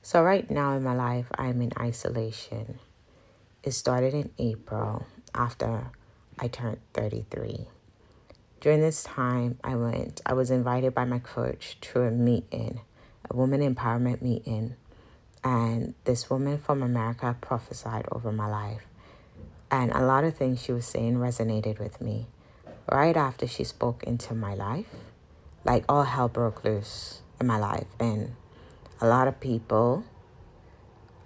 So right now in my life, I'm in isolation. It started in April after I turned 33. During this time, I was invited by my coach to a meeting, a woman empowerment meeting. And this woman from America prophesied over my life. And a lot of things she was saying resonated with me. Right after she spoke into my life, like all hell broke loose in my life. And a lot of people,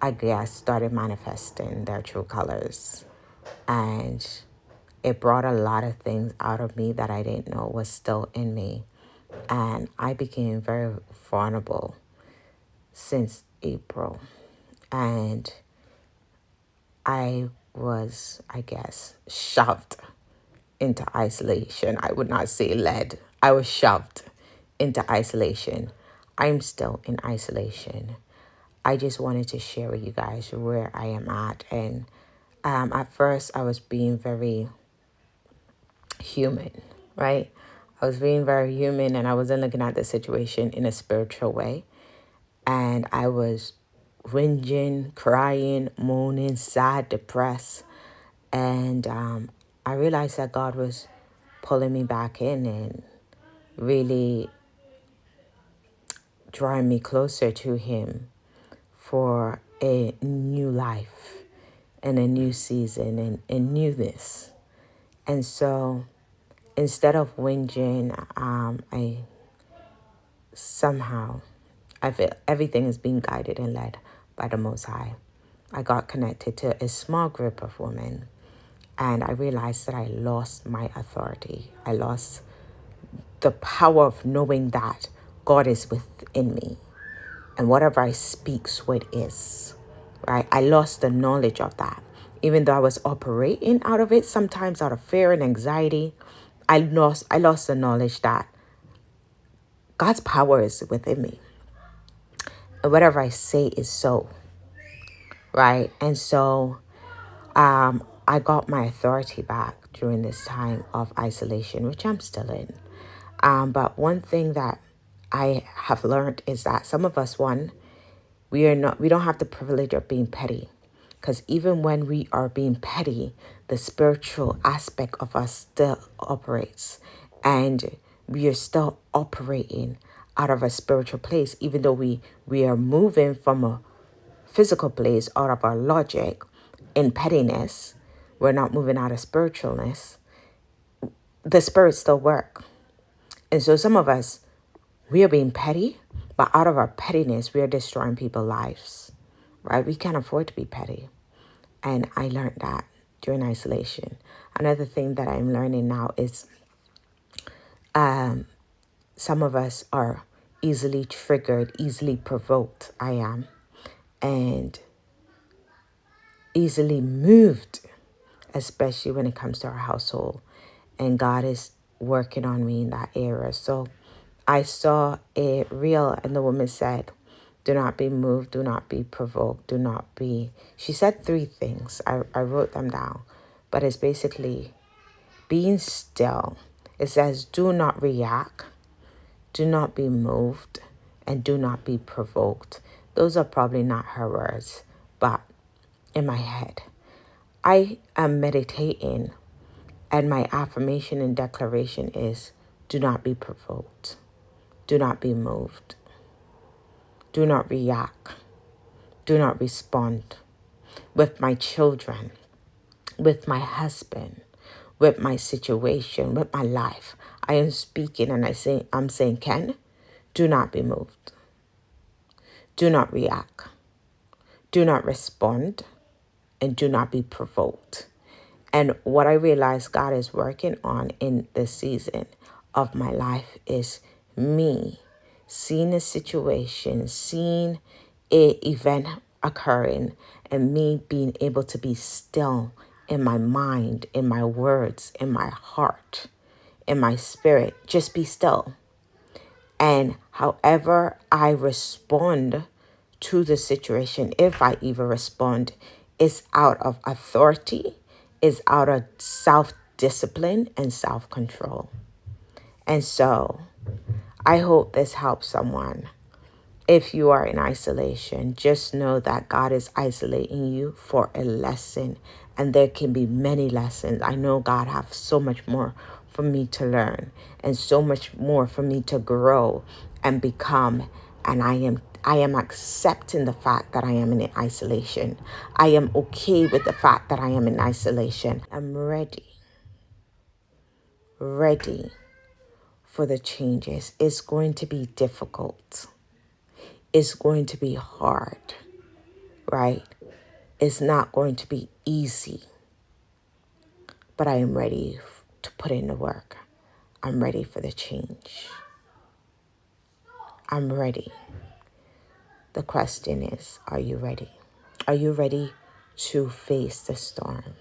I guess, started manifesting their true colors. And it brought a lot of things out of me that I didn't know was still in me. And I became very vulnerable since April. And I was, I guess, shoved into isolation. I would not say led. I was shoved into isolation. I'm still in isolation. I just wanted to share with you guys where I am at. And at first, I was being very human, right? I was being very human and I wasn't looking at the situation in a spiritual way. And I was whinging, crying, moaning, sad, depressed. And I realized that God was pulling me back in and really drawing me closer to Him for a new life and a new season and newness. And so instead of whinging, I feel everything is being guided and led by the Most High. I got connected to a small group of women and I realized that I lost my authority. I lost the power of knowing that God is within me and whatever I speak, so it is, right? I lost the knowledge of that. Even though I was operating out of it, sometimes out of fear and anxiety, I lost the knowledge that God's power is within me. And whatever I say is so, right? And so I got my authority back during this time of isolation, which I'm still in. But one thing that I have learned is that some of us, we don't have the privilege of being petty. Because even when we are being petty, the spiritual aspect of us still operates. And we are still operating out of a spiritual place, even though we are moving from a physical place out of our logic in pettiness. We're not moving out of spiritualness. The spirits still work. And so some of us, we are being petty, but out of our pettiness, we are destroying people's lives, right? We can't afford to be petty. And I learned that during isolation. Another thing that I'm learning now is some of us are easily triggered, easily provoked. I am. And easily moved, especially when it comes to our household. And God is working on me in that area. So I saw a reel and the woman said, do not be moved, do not be provoked, do not be... She said three things. I wrote them down. But it's basically being still. It says, do not react, do not be moved, and do not be provoked. Those are probably not her words, but in my head. I am meditating, and my affirmation and declaration is, do not be provoked, do not be moved, do not react, do not respond. With my children, with my husband, with my situation, with my life, I am speaking and I'm saying, Ken, do not be moved, do not react, do not respond, and do not be provoked. And what I realize God is working on in this season of my life is me seeing a situation, seeing a event occurring, and me being able to be still in my mind, in my words, in my heart, in my spirit. Just be still. And however I respond to the situation, if I even respond, is out of authority, is out of self-discipline and self-control. And so I hope this helps someone. If you are in isolation, just know that God is isolating you for a lesson. And there can be many lessons. I know God has so much more for me to learn and so much more for me to grow and become. And I am accepting the fact that I am in isolation. I am okay with the fact that I am in isolation. I'm ready for the changes. It's going to be difficult. It's going to be hard, right? It's not going to be easy, but I am ready to put in the work. I'm ready for the change. I'm ready. The question is, are you ready? Are you ready to face the storm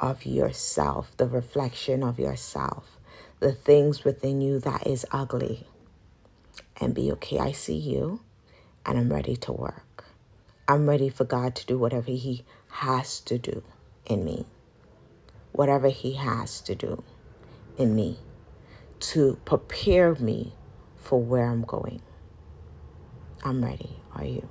of yourself, the reflection of yourself, the things within you that is ugly, and be okay? I see you, and I'm ready to work. I'm ready for God to do whatever He has to do in me, whatever He has to do in me to prepare me for where I'm going. I'm ready. Are you?